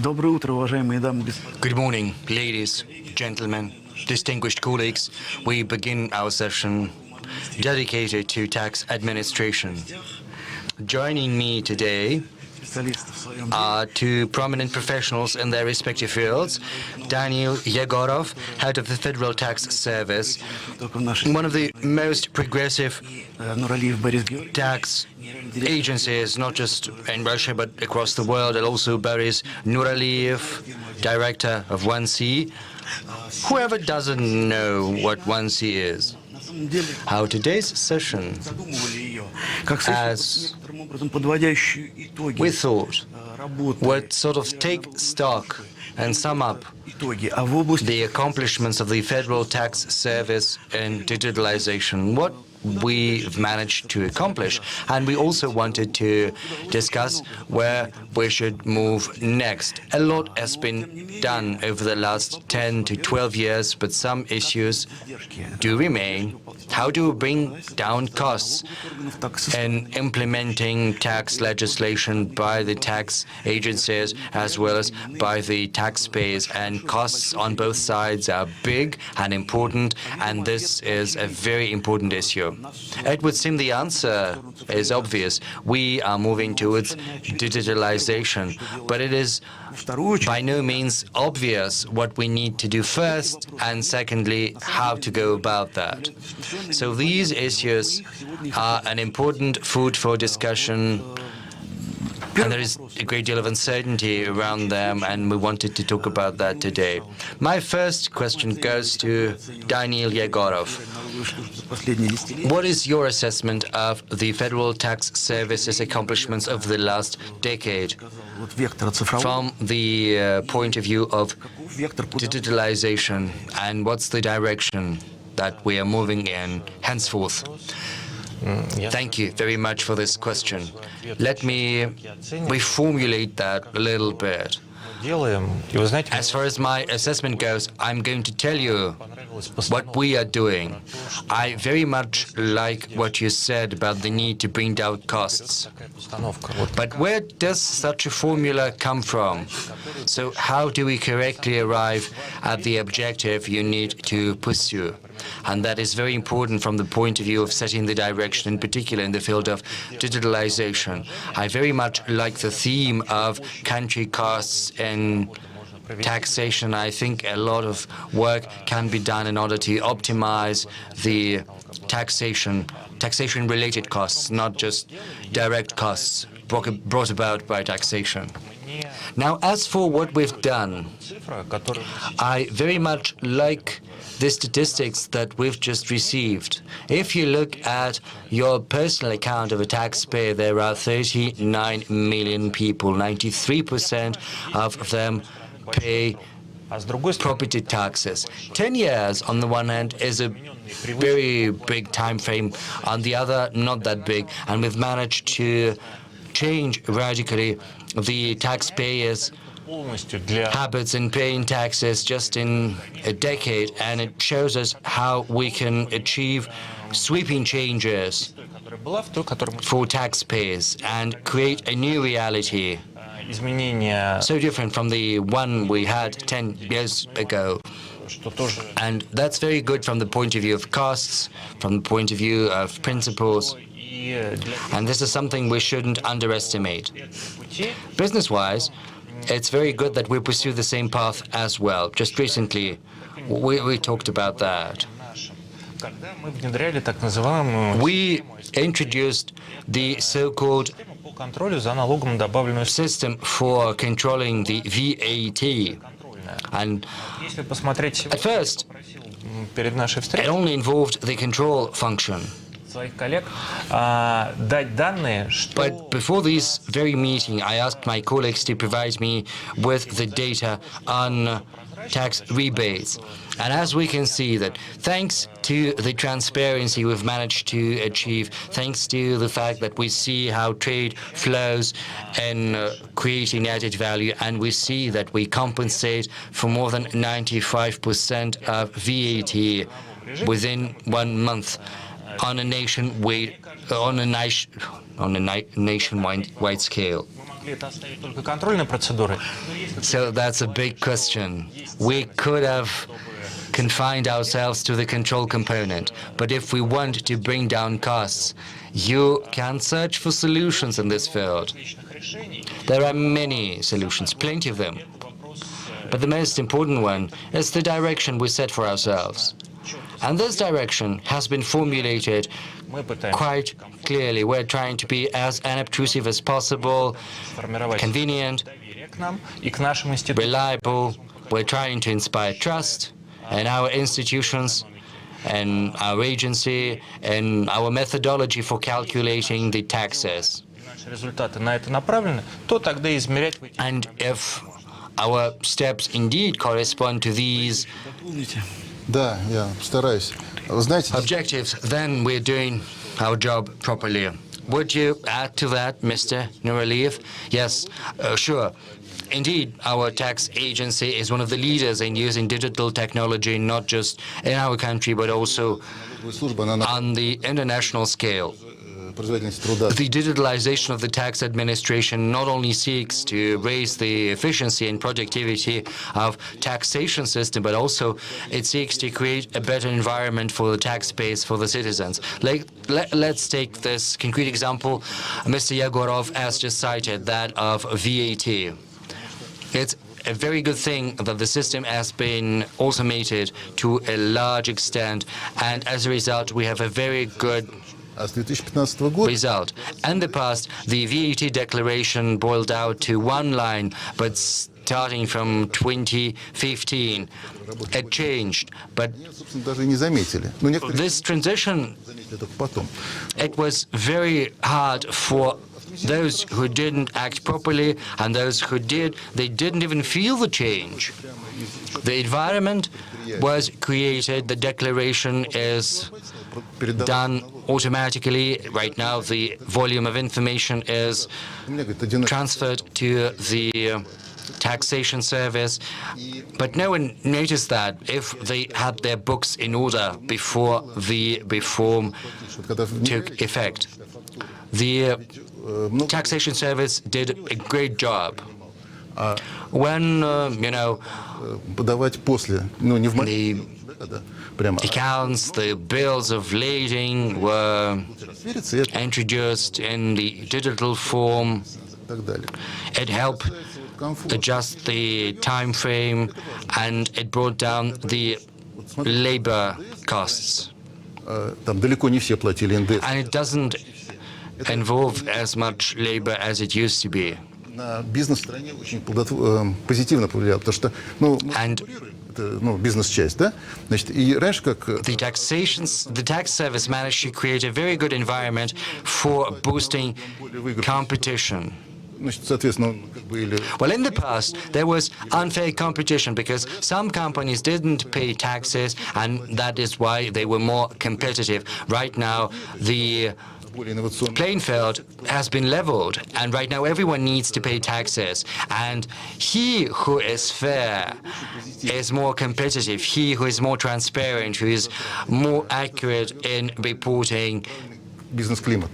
Good morning, ladies, gentlemen, distinguished colleagues. We begin our session dedicated to tax administration. Joining me today are two prominent professionals in their respective fields. Daniil, Egorov, head of the Federal Tax Service, one of the most progressive tax agencies, not just in Russia but across the world, and also Boris, Nuraliev, director of 1C. Whoever doesn't know what 1C is, how today's session, as we thought, would sort of take stock and sum up the accomplishments of the Federal Tax Service in digitalization, what we've managed to accomplish. And we also wanted to discuss where we should move next. A lot has been done over the last 10 to 12 years, but some issues do remain. How do we bring down costs in implementing tax legislation by the tax agencies as well as by the taxpayers? And costs on both sides are big and important, and this is a very important issue. It would seem the answer is obvious. We are moving towards digitalization, but it is by no means obvious what we need to do first, and secondly, how to go about that. So these issues are an important food for discussion, and there is a great deal of uncertainty around them, and we wanted to talk about that today. My first question goes to Daniil Egorov. What is your assessment of the Federal Tax Service's accomplishments over the last decade from the point of view of digitalization, and what's the direction that we are moving in henceforth? Thank you very much for this question. Let me reformulate that a little bit. As far as my assessment goes, I'm going to tell you what we are doing. I very much like what you said about the need to bring down costs. But where does such a formula come from? So how do we correctly arrive at the objective you need to pursue? And that is very important from the point of view of setting the direction, in particular in the field of digitalization. I very much like the theme of country costs in taxation. I think a lot of work can be done in order to optimize the taxation-related costs, not just direct costs brought about by taxation. Now, as for what we've done, I very much like the statistics that we've just received. If you look at your personal account of a taxpayer, there are 39 million people. 93% of them pay property taxes. 10 years, on the one hand, is a very big time frame. On the other, not that big. And we've managed to change radically the taxpayers' habits in paying taxes just in a decade, and it shows us how we can achieve sweeping changes for taxpayers and create a new reality, so different from the one we had 10 years ago. And that's very good from the point of view of costs, from the point of view of principles. And this is something we shouldn't underestimate. Business-wise, it's very good that we pursue the same path as well. Just recently, we talked about that. We introduced the so-called system for controlling the VAT. And at first, it only involved the control function. But before this very meeting, I asked my colleagues to provide me with the data on tax rebates. And as we can see that thanks to the transparency we've managed to achieve, thanks to the fact that we see how trade flows in creating added value, and we see that we compensate for more than 95% of VAT within 1 month. on a nationwide scale. So that's a big question. We could have confined ourselves to the control component, but if we want to bring down costs, you can search for solutions in this field. There are many solutions, plenty of them. But the most important one is the direction we set for ourselves. And this direction has been formulated quite clearly. We're trying to be as unobtrusive as possible, convenient, reliable. We're trying to inspire trust in our institutions, and our agency, and our methodology for calculating the taxes. And if our steps indeed correspond to these objectives, then we're doing our job properly. Would you add to that, Mr. Nuraliev? Yes, sure. Indeed, our tax agency is one of the leaders in using digital technology, not just in our country, but also on the international scale. The digitalization of the tax administration not only seeks to raise the efficiency and productivity of taxation system, but also it seeks to create a better environment for the tax base for the citizens. Let's take this concrete example Mr. Egorov has just cited, that of VAT. It's a very good thing that the system has been automated to a large extent, and as a result, we have a very good result. In the past, the VAT declaration boiled out to one line, but starting from 2015, it changed. But this transition, it was very hard for those who didn't act properly, and those who did, they didn't even feel the change. The environment was created, the declaration is done automatically. Right now, the volume of information is transferred to the taxation service, but no one noticed that if they had their books in order before the reform took effect. The taxation service did a great job. When, the accounts, the bills of lading were introduced in the digital form, it helped adjust the time frame, and it brought down the labor costs. And it doesn't involve as much labor as it used to be. And the tax service managed to create a very good environment for boosting competition. Well, in the past, there was unfair competition because some companies didn't pay taxes, and that is why they were more competitive. Right now, the playing field has been leveled, and right now everyone needs to pay taxes. And he who is fair is more competitive. He who is more transparent, who is more accurate in reporting,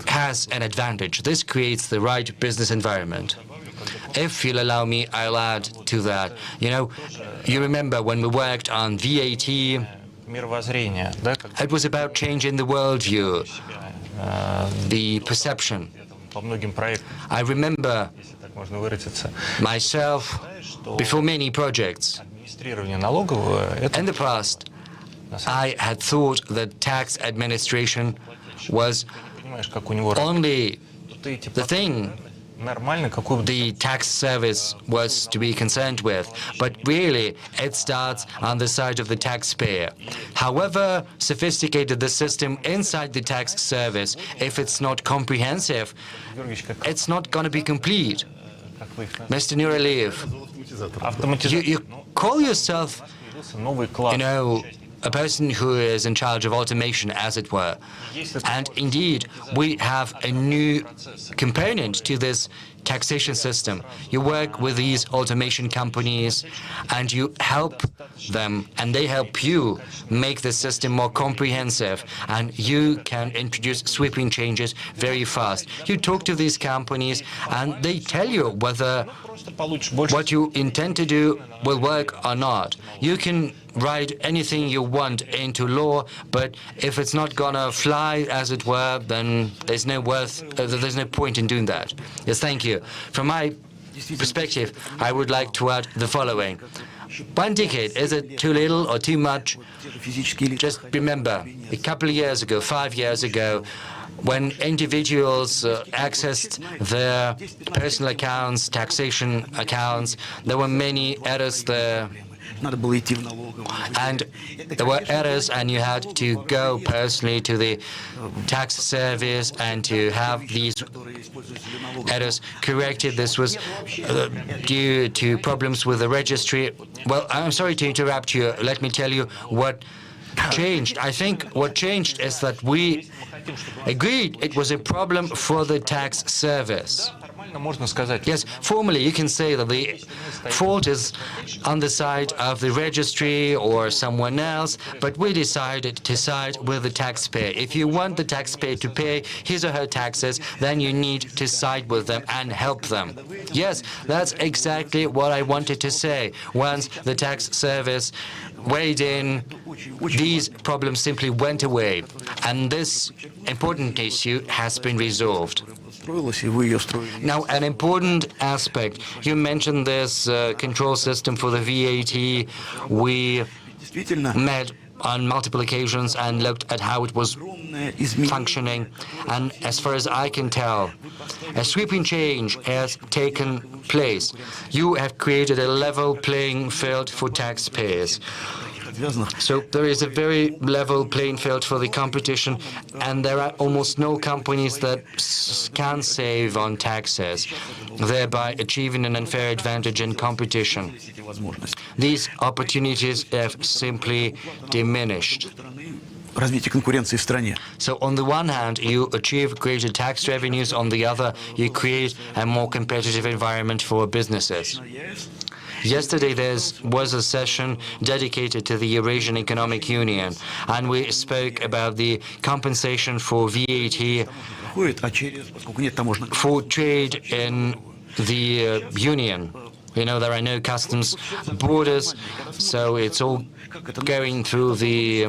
has an advantage. This creates the right business environment. If you'll allow me, I'll add to that. You remember when we worked on VAT, it was about changing the worldview, the perception. I remember myself before many projects. In the past, I had thought that tax administration was only the thing the tax service was to be concerned with, but really it starts on the side of the taxpayer. However sophisticated the system inside the tax service, if it's not comprehensive, it's not going to be complete. Mr. Nuraliev, you call yourself, a person who is in charge of automation, as it were. And indeed, we have a new component to this taxation system. You work with these automation companies and you help them, and they help you make the system more comprehensive, and you can introduce sweeping changes very fast. You talk to these companies and they tell you whether what you intend to do will work or not. You can write anything you want into law, but if it's not gonna fly, as it were, then there's no point in doing that. Yes, thank you. From my perspective, I would like to add the following. 1 decade, is it too little or too much? Just remember, a couple of years ago, 5 years ago, when individuals accessed their personal accounts, taxation accounts, there were many errors there. And there were errors, and you had to go personally to the tax service and to have these errors corrected. This was due to problems with the registry. Well, I'm sorry to interrupt you. Let me tell you what changed. I think what changed is that we agreed it was a problem for the tax service. Yes, formally you can say that the fault is on the side of the registry or someone else, but we decided to side with the taxpayer. If you want the taxpayer to pay his or her taxes, then you need to side with them and help them. Yes, that's exactly what I wanted to say. Once the tax service weighed in, these problems simply went away, and this important issue has been resolved. Now, an important aspect, you mentioned this control system for the VAT. We met on multiple occasions and looked at how it was functioning. And as far as I can tell, a sweeping change has taken place. You have created a level playing field for taxpayers. So there is a very level playing field for the competition, and there are almost no companies that can save on taxes, thereby achieving an unfair advantage in competition. These opportunities have simply diminished. So on the one hand, you achieve greater tax revenues, on the other, you create a more competitive environment for businesses. Yesterday there was a session dedicated to the Eurasian Economic Union, and we spoke about the compensation for VAT for trade in the Union. You know, there are no customs borders, so it's all going through the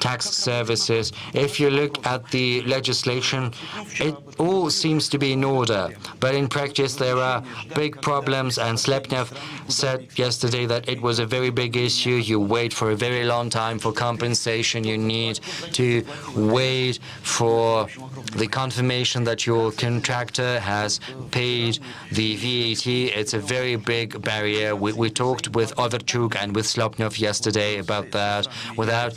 tax services. If you look at the legislation, it all seems to be in order, but in practice there are big problems, and Slepnev said yesterday that it was a very big issue. You wait for a very long time for compensation. You need to wait for the confirmation that your contractor has paid the VAT. It's a very big barrier. We talked with Overchuk and with Slepnev yesterday about that. Without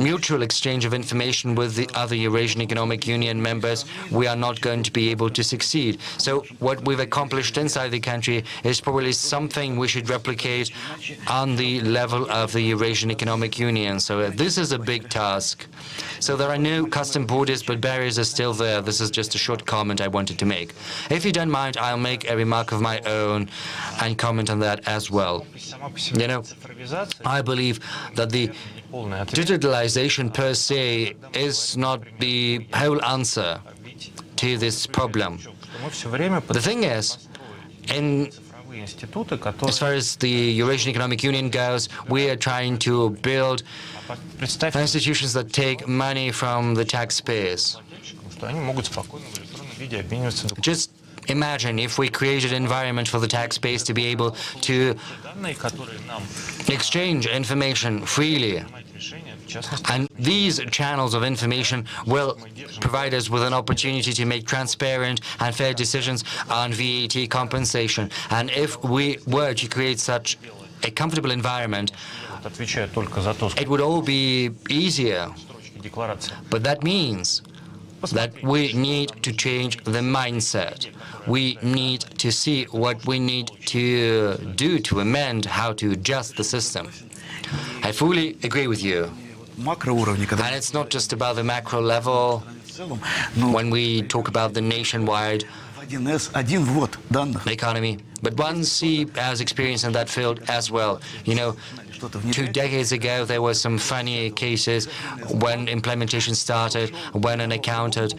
mutual exchange of information with the other Eurasian Economic Union members, we are not going to be able to succeed. So what we've accomplished inside the country is probably something we should replicate on the level of the Eurasian Economic Union. So this is a big task. So there are no custom borders, but barriers are still there. This is just a short comment I wanted to make. If you don't mind, I'll make a remark of my own and comment on that as well. You know, I believe that the digitalization per se is not the whole answer to this problem. The thing is, as far as the Eurasian Economic Union goes, we are trying to build institutions that take money from the taxpayers. Just imagine if we created an environment for the taxpayers to be able to exchange information freely. And these channels of information will provide us with an opportunity to make transparent and fair decisions on VAT compensation. And if we were to create such a comfortable environment, it would all be easier. But that means that we need to change the mindset. We need to see what we need to do to amend, how to adjust the system. I fully agree with you. And it's not just about the macro level. When we talk about the nationwide economy. But 1C has experience in that field as well. You know, 2 decades ago, there were some funny cases when implementation started, when an accountant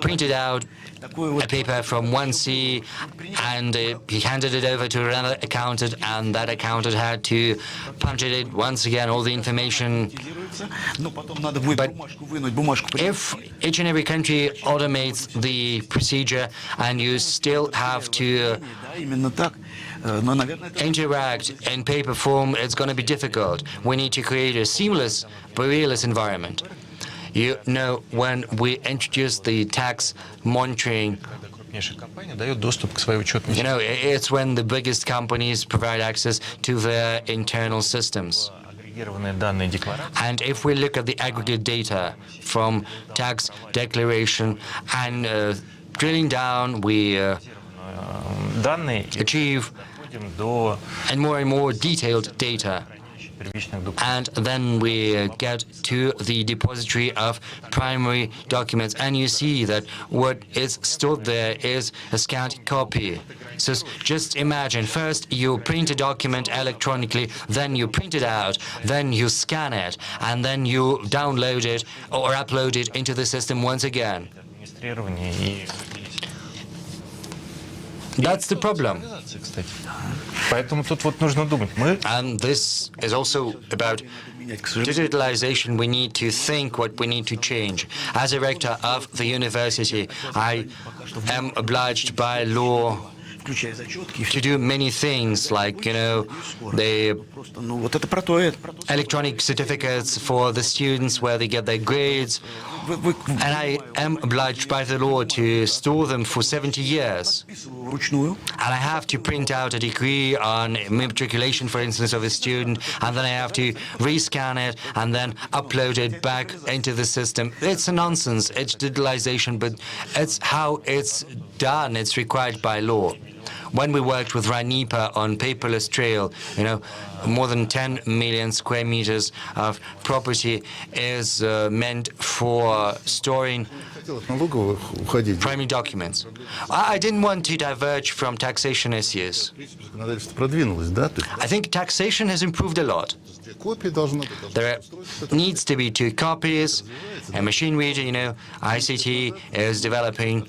printed out a paper from 1C and he handed it over to another accountant, and that accountant had to punch it in once again, all the information. But if each and every country automates the procedure and you still have to interact in paper form, it's going to be difficult. We need to create a seamless, barrierless environment. You know, when we introduced the tax monitoring, you know, it's when the biggest companies provide access to their internal systems. And if we look at the aggregate data from tax declaration and drilling down, we achieve and more detailed data. And then we get to the depository of primary documents, and you see that what is stored there is a scanned copy. So just imagine, first you print a document electronically, then you print it out, then you scan it, and then you download it or upload it into the system once again. That's the problem. And this is also about digitalization. We need to think what we need to change. As a rector of the university, I am obliged by law to do many things, like, you know, the electronic certificates for the students where they get their grades, and I am obliged by the law to store them for 70 years. And I have to print out a decree on matriculation, for instance, of a student, and then I have to rescan it and then upload it back into the system. It's a nonsense. It's digitalization, but it's how it's done. It's required by law. When we worked with Ranipa on paperless trail, you know, more than 10 million square meters of property is meant for storing primary documents. I didn't want to diverge from taxation issues. I think taxation has improved a lot. There needs to be 2 copies, a machine reader, you know, ICT is developing.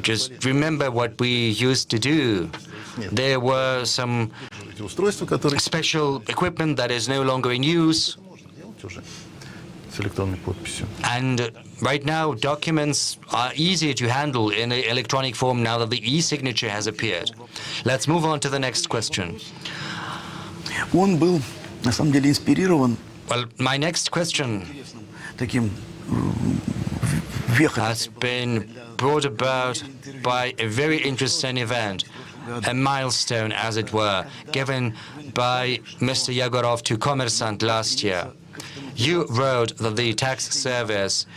Just remember what we used to do. There were some special equipment that is no longer in use. And right now, documents are easier to handle in an electronic form now that the e-signature has appeared. Let's move on to the next question. Well, my next question has been brought about by a very interesting event, a milestone, as it were, given by Mr. Egorov to Kommersant last year. You wrote that the tax service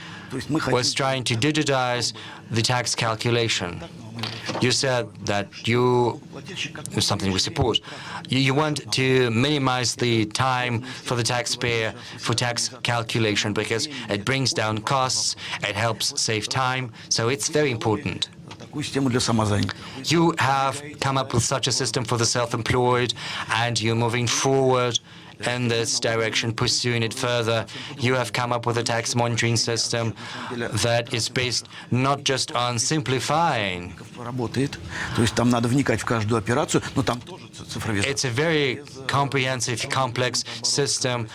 was trying to digitize the tax calculation. You said that it's something we support. You want to minimize the time for the taxpayer for tax calculation because it brings down costs, it helps save time, so it's very important. You have come up with such a system for the self-employed, and you're moving forward in this direction, pursuing it further. You have come up with a tax monitoring system that is based not just on simplifying. It's a very comprehensive, complex system,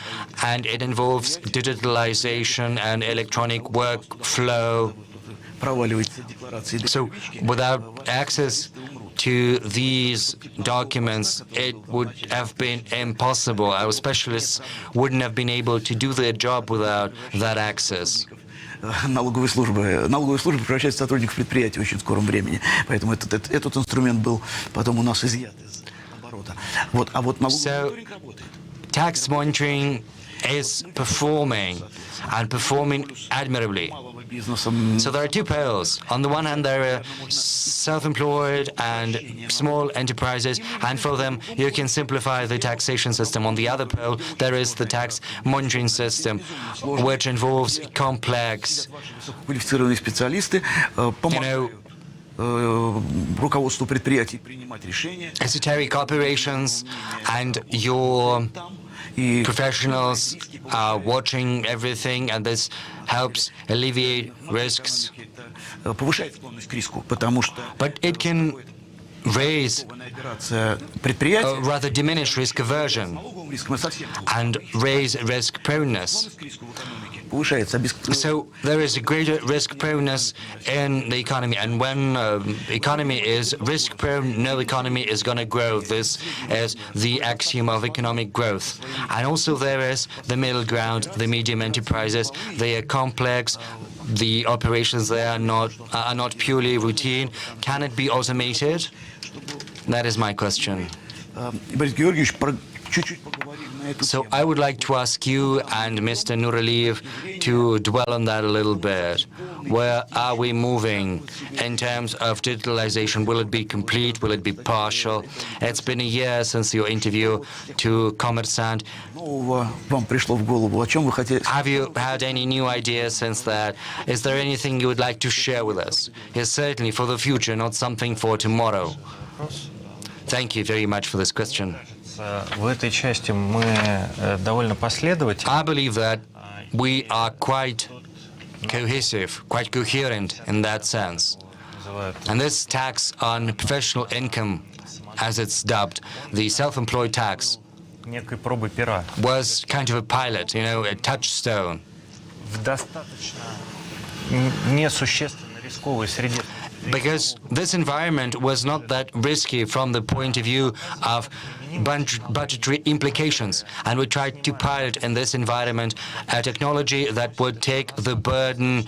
and it involves digitalization and electronic workflow. So without access to these documents, it would have been impossible. Our specialists wouldn't have been able to do their job without that access. Налоговая служба превращается в сотрудников предприятия в очень скором времени. Поэтому этот инструмент был потом у нас изъят из оборота. А вот налоговый мониторинг работает. Tax monitoring is performing admirably. So there are 2 poles. On the one hand, there are self-employed and small enterprises, and for them, you can simplify the taxation system. On the other pole, there is the tax monitoring system, which involves complex, руководству предприятий принимать решения. Esoteric operations and your professionals are watching everything, and this helps alleviate risks. Повышает склонность к риску, потому что But it can raise, предприятия rather diminish risk aversion and raise risk proneness. повышается. So there is a greater risk proneness in the economy, and when economy is risk prone, no economy is going to grow. This is the axiom of economic growth. And also there is the middle ground, the medium enterprises. They are complex. The operations there are not purely routine. Can it be automated? That is my question. Борис Георгиевич, чуть-чуть поговорим на эту So тему. I would like to ask you and Mr. Nuraliev to dwell on that a little bit. Where are we moving in terms of digitalization? Will it be complete? Will it be partial? It's been a year since your interview to Kommersant. Нового вам пришло в голову? О чем вы хотели? Have you had any new ideas since that? Is there anything you would like to share with us? Yes, certainly for the future, not something for tomorrow. Thank you very much for this question. В этой части мы довольно последовательны. I believe that we are quite cohesive, quite coherent in that sense. And this tax on professional income, as it's dubbed, the self-employed tax, Некой пробы пера. was kind of a pilot, a touchstone. В достаточно несущественно рисковой среде. Because this environment was not that risky from the point of view of budgetary implications. And we tried to pilot in this environment a technology that would take the burden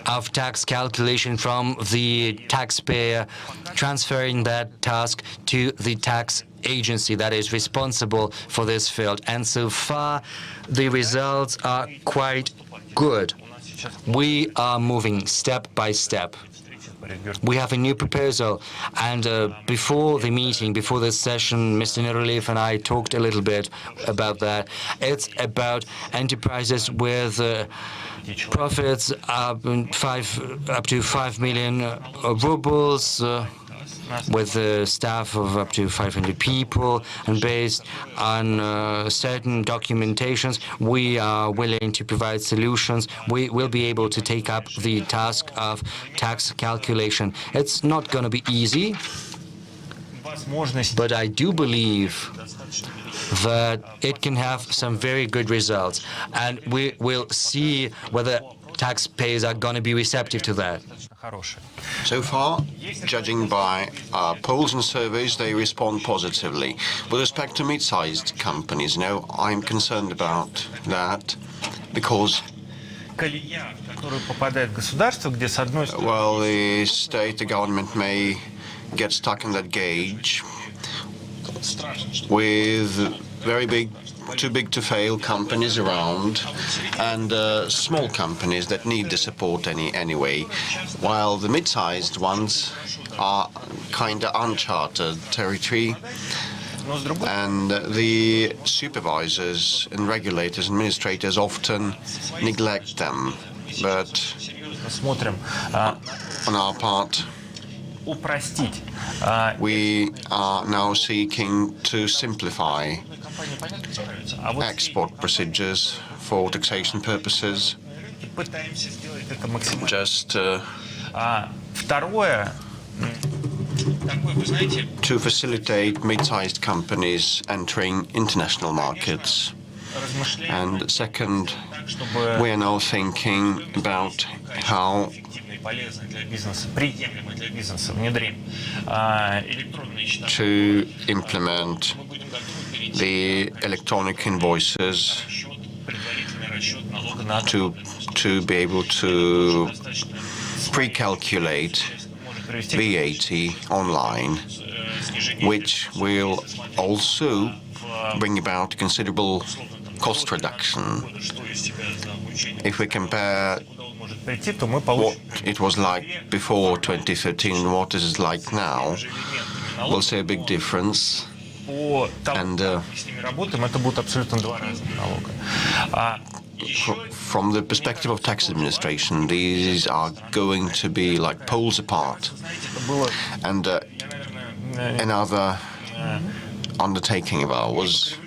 of tax calculation from the taxpayer, transferring that task to the tax agency that is responsible for this field. And so far, the results are quite good. We are moving step by step. We have a new proposal, and before the meeting, before this session, Mr. Nuraliev and I talked a little bit about that. It's about enterprises with profits up to 5 million rubles, with a staff of up to 500 people, and based on certain documentations, we are willing to provide solutions. We will be able to take up the task of tax calculation. It's not going to be easy, but I do believe that it can have some very good results, and we will see whether taxpayers are going to be receptive to that. So far, judging by polls and surveys, they respond positively. With respect to mid-sized companies, I'm concerned about that because, well, the state, the government may get stuck in that gauge with very big, too big to fail companies around, and small companies that need the support anyway, while the mid-sized ones are kind of uncharted territory, and the supervisors and regulators, administrators often neglect them. But on our part, we are now seeking to simplify export procedures for taxation purposes. Just to facilitate mid-sized companies entering international markets. And second, we are now thinking about how to implement the electronic invoices to be able to pre-calculate VAT online, which will also bring about considerable cost reduction. If we compare what it was like before 2013 and what is like now, we'll see a big difference. And from the perspective of tax administration, these are going to be like poles apart. And another undertaking of ours,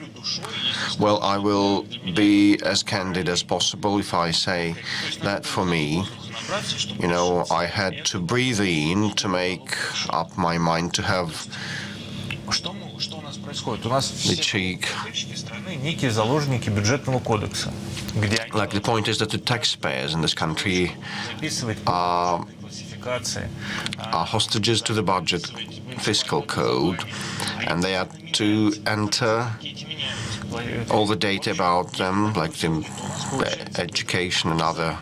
well, I will be as candid as possible if I say that for me, you know, I had to breathe in to make up my mind to have the cheek. Like the point is that the taxpayers in this country are hostages to the budget fiscal code, and they are to enter all the data about them, like the education and other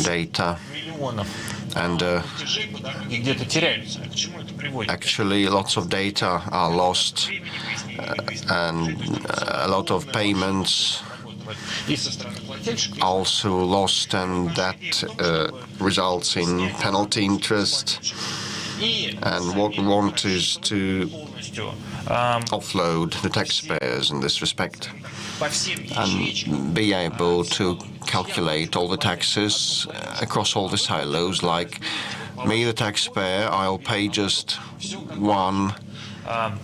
data. And actually lots of data are lost, and a lot of payments also lost, and that results in penalty interest. And what we want is to offload the taxpayers in this respect and be able to calculate all the taxes across all the silos. Like me, the taxpayer, I'll pay just one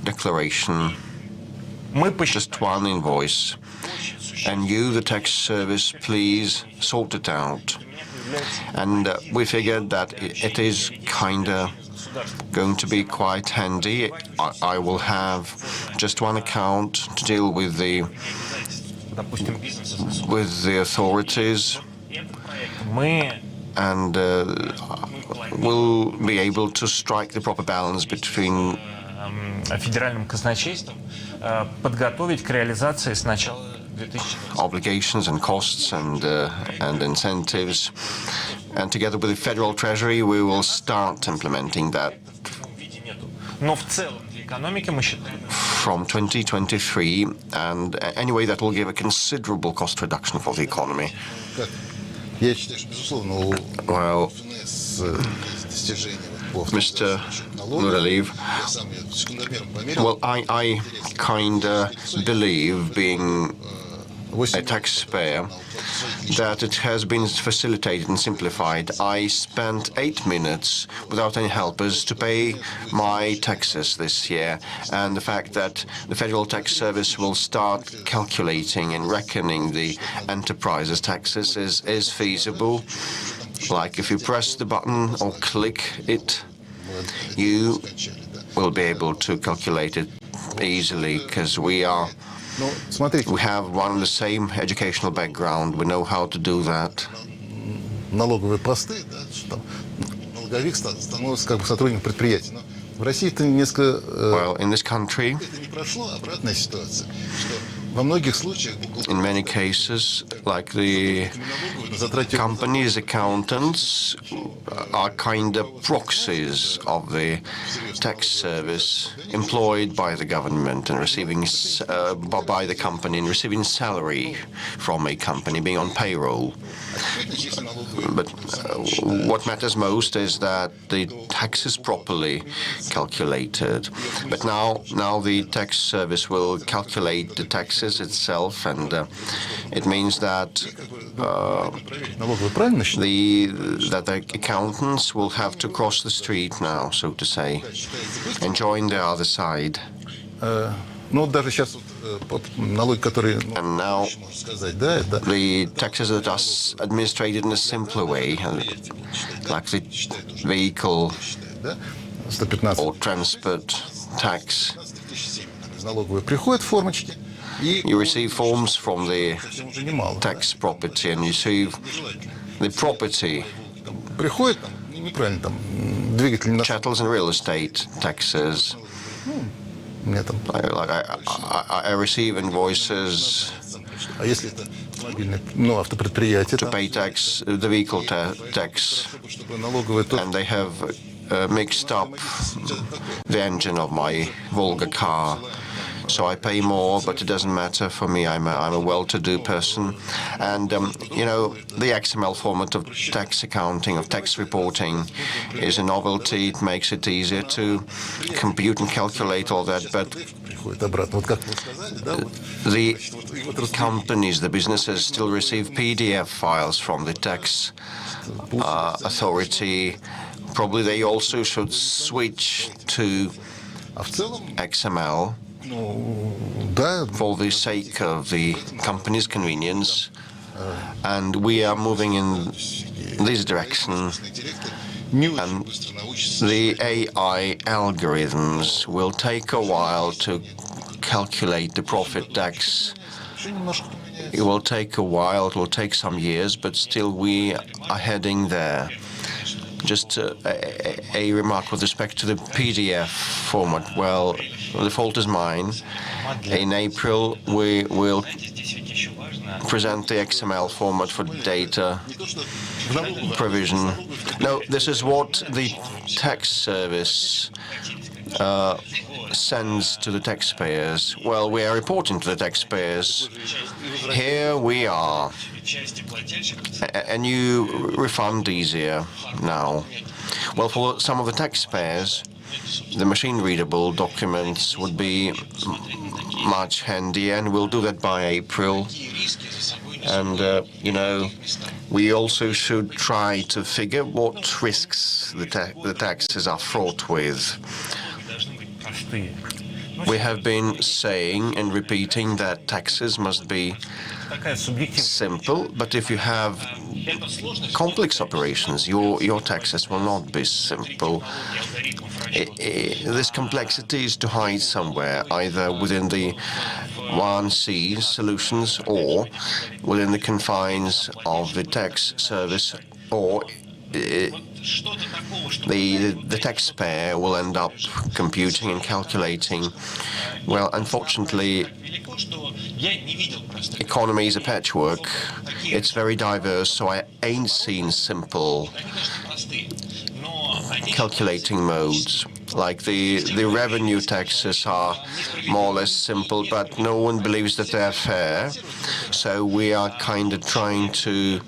declaration, just one invoice. And you, the tax service, please sort it out. And we figured that it is kind of going to be quite handy. I will have just one account to deal with the authorities, and we'll be able to strike the proper balance between obligations and costs and incentives. And together with the Federal Treasury, we will start implementing that from 2023. And anyway, that will give a considerable cost reduction for the economy. Well, Mr. Nuraliev, well, I kind of believe, being a taxpayer, that it has been facilitated and simplified. I spent 8 minutes without any helpers to pay my taxes this year, and the fact that the Federal Tax Service will start calculating and reckoning the enterprises' taxes is feasible. Like if you press the button or click it, you will be able to calculate it easily, because we have one and the same educational background. We know how to do that. Налоговые посты, да, что там налоговик становится как бы сотрудником предприятия. Но в России это несколько Well, in this country, это не прошло, обратная ситуация, что во многих случаях in many cases, like the companies' accountants are kind of proxies of the tax service, employed by the government and receiving by the company and receiving salary from a company, being on payroll. But what matters most is that the tax is properly calculated. But now the tax service will calculate the taxes itself, and it means that the accountants will have to cross the street now, so to say, and join the other side. Ну, даже сейчас налоги, которые, And now сказать, да, это the taxes that are administrated in a simpler way, like the vehicle 115 or transport tax. налоговые приходят формочки, и You receive forms from the уже немало. tax property, and you see the property, Приходит там неправильно там двигатель не chattels and real estate taxes. мне там. I receive invoices А если это мобильное, ну, автопредприятие, to pay tax, the vehicle tax, чтобы налоговые то and they have mixed up the engine of my Volga car. so I pay more, but it doesn't matter for me. I'm a well-to-do person, and the XML format of tax accounting, of tax reporting, is a novelty. It makes it easier to compute and calculate all that, but the companies, the businesses still receive PDF files from the tax authority. Probably they also should switch to XML for the sake of the company's convenience, and we are moving in this direction. And the AI algorithms will take a while to calculate the profit tax. It will take a while, it will take some years, but still we are heading there. Just a remark with respect to the PDF format. Well, the fault is mine. In April, we will present the XML format for data provision. No, this is what the tax service sends to the taxpayers. Well, we are reporting to the taxpayers. Here we are. A new refund easier now. Well, for some of the taxpayers, the machine-readable documents would be much handier, and we'll do that by April. And, we also should try to figure what risks the taxes are fraught with. We have been saying and repeating that taxes must be simple, but if you have complex operations, your taxes will not be simple. This complexity is to hide somewhere, either within the 1C solutions or within the confines of the tax service, or the taxpayer will end up computing and calculating. Well, unfortunately, economy is a patchwork. It's very diverse, so I ain't seen simple calculating modes. Like the revenue taxes are more or less simple, but no one believes that they're fair. So we are kind of trying to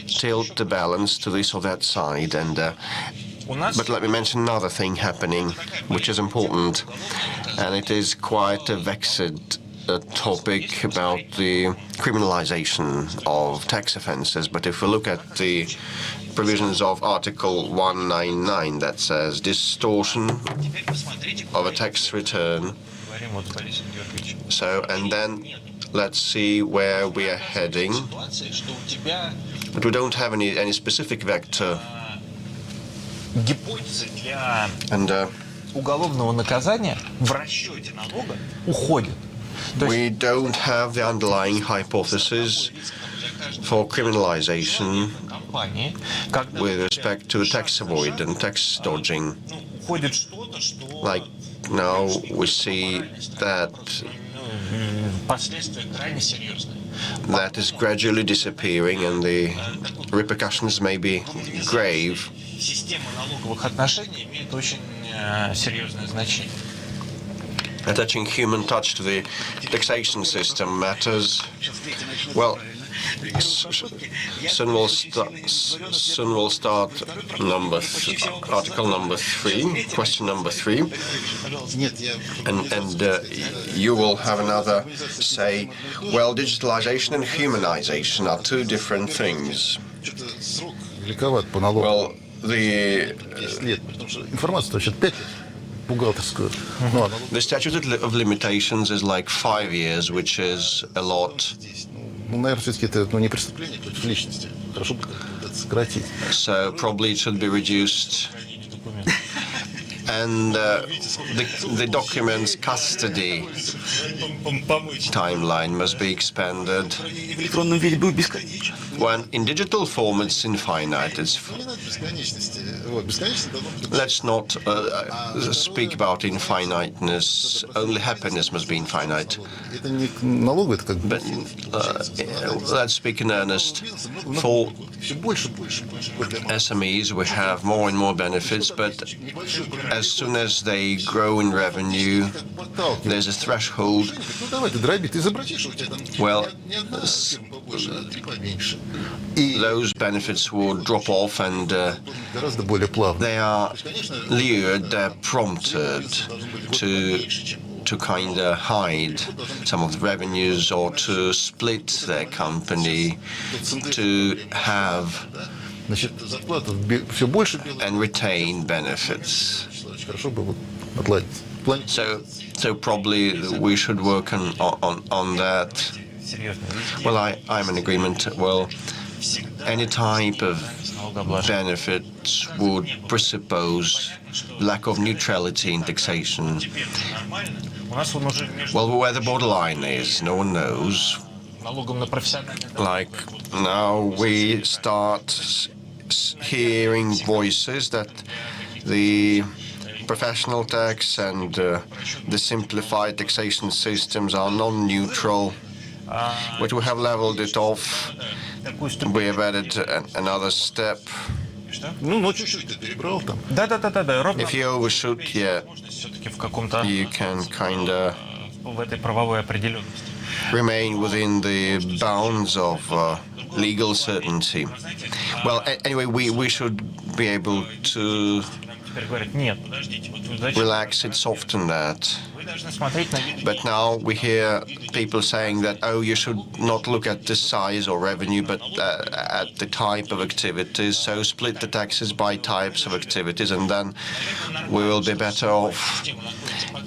tilt the balance to this or that side. And but let me mention another thing happening, which is important, and it is quite a vexed topic about the criminalization of tax offences. But if we look at the provisions of Article 199 that says distortion of a tax return. So, and then let's see where we are heading. But we don't have any specific vector. And уголовного наказания в расчете налога уходит. We don't have the underlying hypothesis for criminalization with respect to tax avoid and tax dodging. Like now we see that that is gradually disappearing and the repercussions may be grave. Attaching human touch to the taxation system matters. Well, soon we'll start article number 3, question number 3, and you will have another say. Well, digitalization and humanization are two different things. Well, the statute of limitations is like 5 years, which is a lot. So probably it should be reduced. And the document's custody timeline must be expanded. When in digital form it's infinite. Let's not speak about infiniteness. Only happiness must be infinite. But let's speak in earnest. For SMEs, we have more and more benefits, but as soon as they grow in revenue, there's a threshold. Ну давай ты дроби, ты изобрази, что у тебя там Well, не одна фирма побольше, а три поменьше. И those benefits would drop off, and гораздо более плавно. they are lured, they're prompted to kind of hide some of the revenues or to split their company, to have Значит, зарплата все больше белых, and retain benefits. хорошо бы вот отладить. So probably we should work on that. Well, I'm in agreement. Well, any type of benefits would presuppose lack of neutrality in taxation. Well, where the borderline is, no one knows. Like now we start hearing voices that the professional tax and the simplified taxation systems are non-neutral, but we have leveled it off. We have added another step. Ну, чуть-чуть ты перебрал там. Да, ровно. If you overshoot, yeah, Все-таки в каком-то you can kind of в этой правовой определенности. remain within the bounds of legal certainty. Well, anyway, we should be able to Теперь говорят, нет, подождите, вот зачем? relax it, soften that. Вы должны смотреть на вид. But now we hear people saying that, oh, you should not look at the size or revenue, but at the type of activities. So split the taxes by types of activities, and then we will be better off.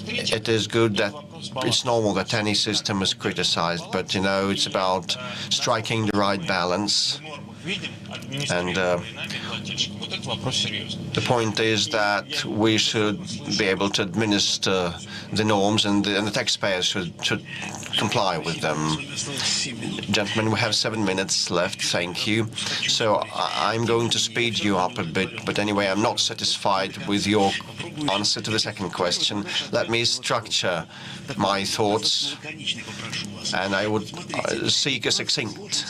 It is good that it's normal that any system is criticized, but, you know, it's about striking the right balance. And the point is that we should be able to administer the norms, and the taxpayers should comply with them. Gentlemen, we have 7 minutes left, thank you. So I'm going to speed you up a bit, but anyway, I'm not satisfied with your answer to the second question. Let me structure my thoughts, and I would seek a succinct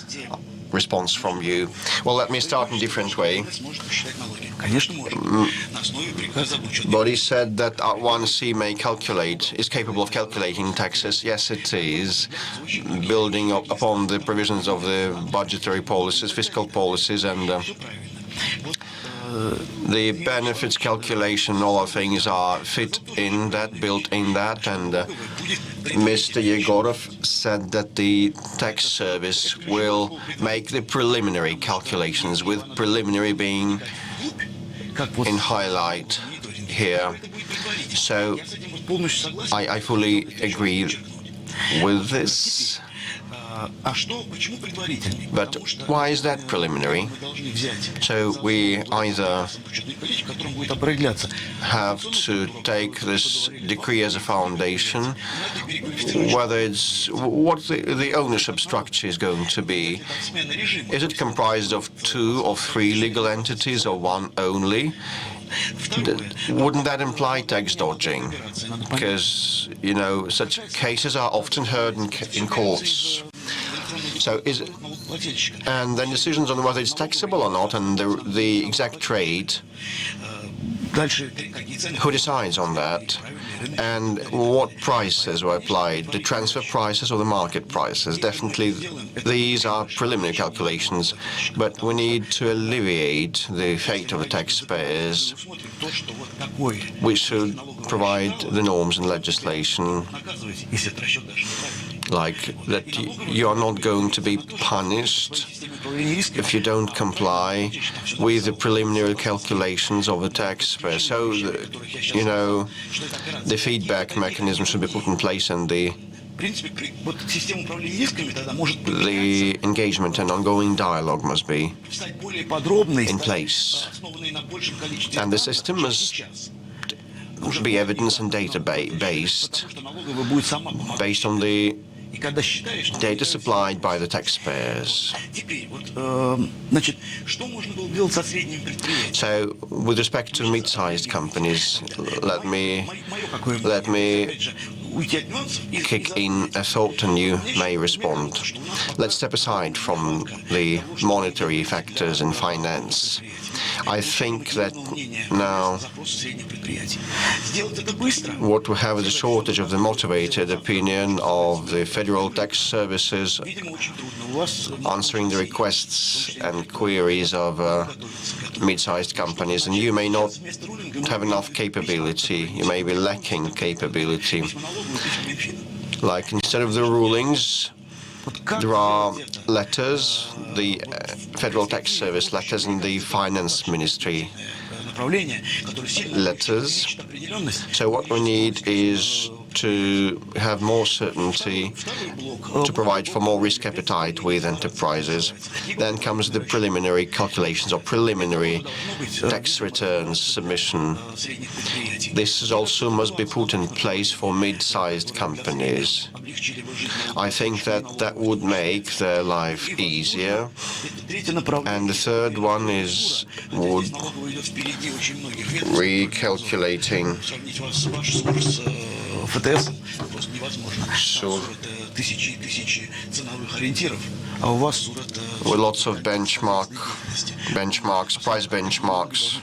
response from you. Well, let me start in a different way. Boris said that one is capable of calculating taxes. Yes, it is, building upon the provisions of the budgetary policies, fiscal policies, and the benefits calculation, all our things are fit in that, built in that, and Mr. Egorov said that the tax service will make the preliminary calculations, with preliminary being in highlight here. So I fully agree with this. But why is that preliminary? So we either have to take this decree as a foundation, whether it's what the ownership structure is going to be. Is it comprised of 2 or 3 legal entities or one only? Wouldn't that imply tax dodging? Because, you know, such cases are often heard in courts. So and then decisions on whether it's taxable or not, and the exact rate, who decides on that, and what prices were applied, the transfer prices or the market prices. Definitely these are preliminary calculations, but we need to alleviate the fate of the taxpayers. We should provide the norms and legislation, like that you are not going to be punished if you don't comply with the preliminary calculations of the taxpayer. So, you know, the feedback mechanism should be put in place, and the engagement and ongoing dialogue must be in place. And the system must be evidence and data-based, based on the data supplied by the taxpayers. So, with respect to mid-sized companies, let me kick in a thought and you may respond. Let's step aside from the monetary factors in finance. I think that now what we have is a shortage of the motivated opinion of the federal tax services answering the requests and queries of mid-sized companies, and you may not have enough capability, you may be lacking capability. Like instead of the rulings, there are letters, the Federal Tax Service letters and the Finance Ministry letters. So what we need is to have more certainty, to provide for more risk appetite with enterprises. Then comes the preliminary calculations or preliminary tax returns submission. This also must be put in place for mid-sized companies. I think that that would make their life easier. And the third one is recalculating. So, with lots of benchmarks, price benchmarks.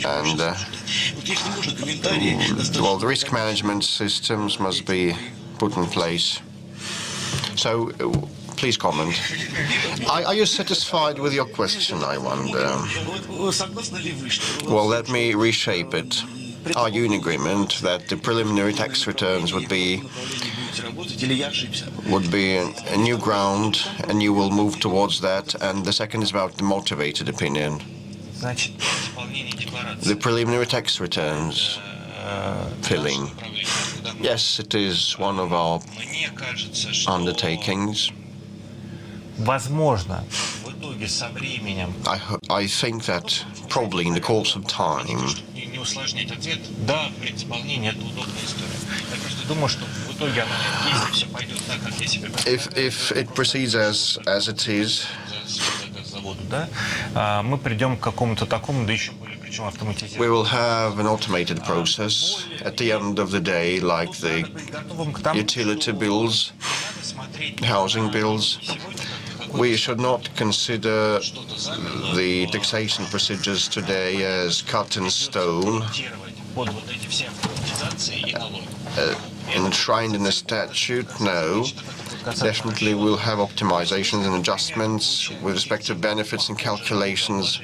And well, the risk management systems must be put in place. So, please comment. Are you satisfied with your question, I wonder? Well, let me reshape it. Are you in agreement that the preliminary tax returns would be a new ground and you will move towards that? And the second is about the motivated opinion. The preliminary tax returns filling. Yes, it is one of our undertakings. I think that probably in the course of time, if it proceeds as it is, we will have an automated process at the end of the day, like the utility bills, housing bills. We should not consider the taxation procedures today as cut in stone, enshrined in a statute. No, definitely we'll have optimizations and adjustments with respect to benefits and calculations.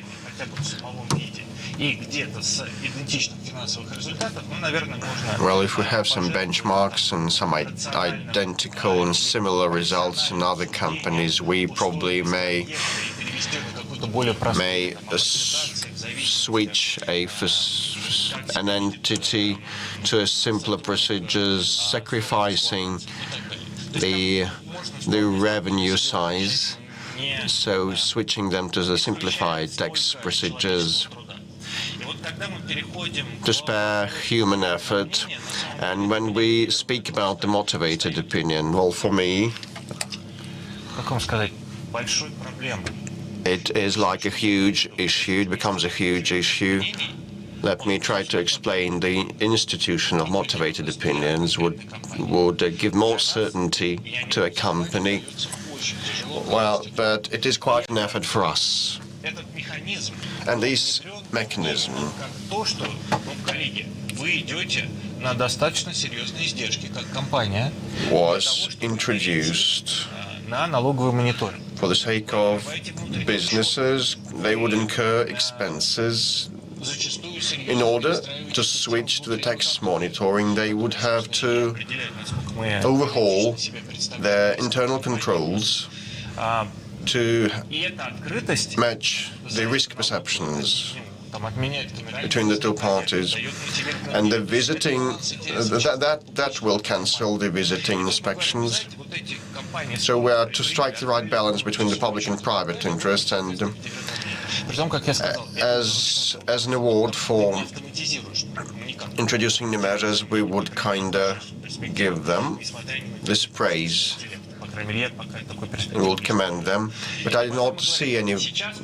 Well, if we have some benchmarks and some identical and similar results in other companies, we probably may switch an entity to a simpler procedures, sacrificing the revenue size, so switching them to the simplified tax procedures to spare human effort. And when we speak about the motivated opinion, well, for me, it is like a huge issue. It becomes a huge issue. Let me try to explain. The institution of motivated opinions would give more certainty to a company. Well, but it is quite an effort for us. And this mechanism was introduced for the sake of businesses. They would incur expenses. In order to switch to the tax monitoring, they would have to overhaul their internal controls to match the risk perceptions between the two parties. And the visiting, that will cancel the visiting inspections. So we are to strike the right balance between the public and private interests, and as an award for introducing the measures, we would kinda give them this praise. We would commend them, but I do not see any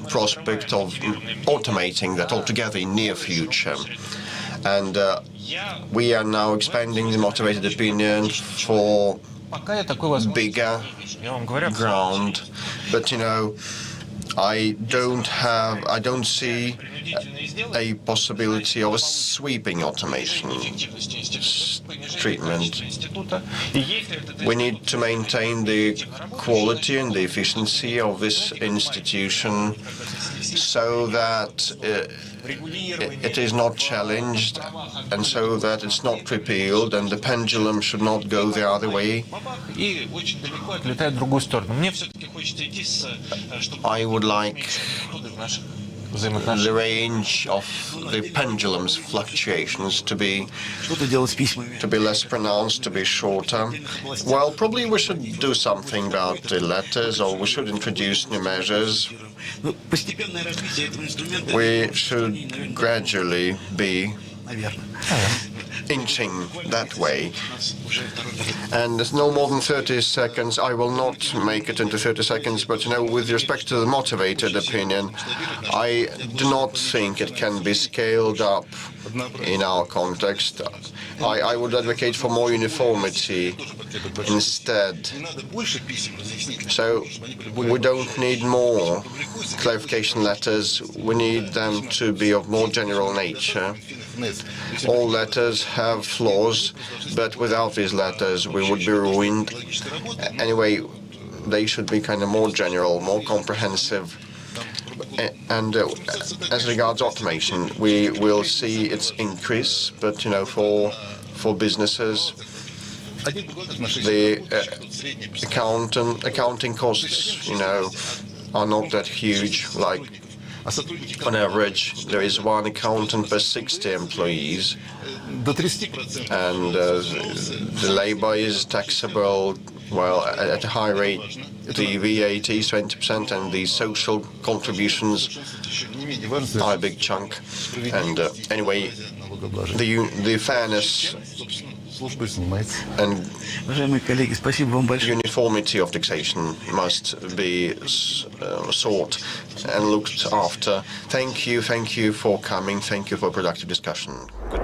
prospect of automating that altogether in near future. And we are now expanding the motivated opinion for bigger ground, but I don't see a possibility of a sweeping automation treatment. We need to maintain the quality and the efficiency of this institution so that it is not challenged and so that it's not repealed, and the pendulum should not go the other way. I would like the range of the pendulum's fluctuations to be less pronounced, to be shorter. Well, probably we should do something about the letters, or we should introduce new measures. We should gradually be inching that way. And there's no more than 30 seconds. I will not make it into 30 seconds, but with respect to the motivated opinion, I do not think it can be scaled up in our context. I would advocate for more uniformity instead. So we don't need more clarification letters. We need them to be of more general nature. All letters have flaws, but without these letters we would be ruined. Anyway, they should be kind of more general, more comprehensive. And as regards automation, we will see its increase, but for businesses, the accounting costs, are not that huge. Like on average, there is one accountant per 60 employees, and the labor is taxable, well, at a high rate. The VAT is 20%, and the social contributions are a big chunk. And anyway, the fairness and uniformity of taxation must be sought and looked after. Thank you for coming. Thank you for a productive discussion. Good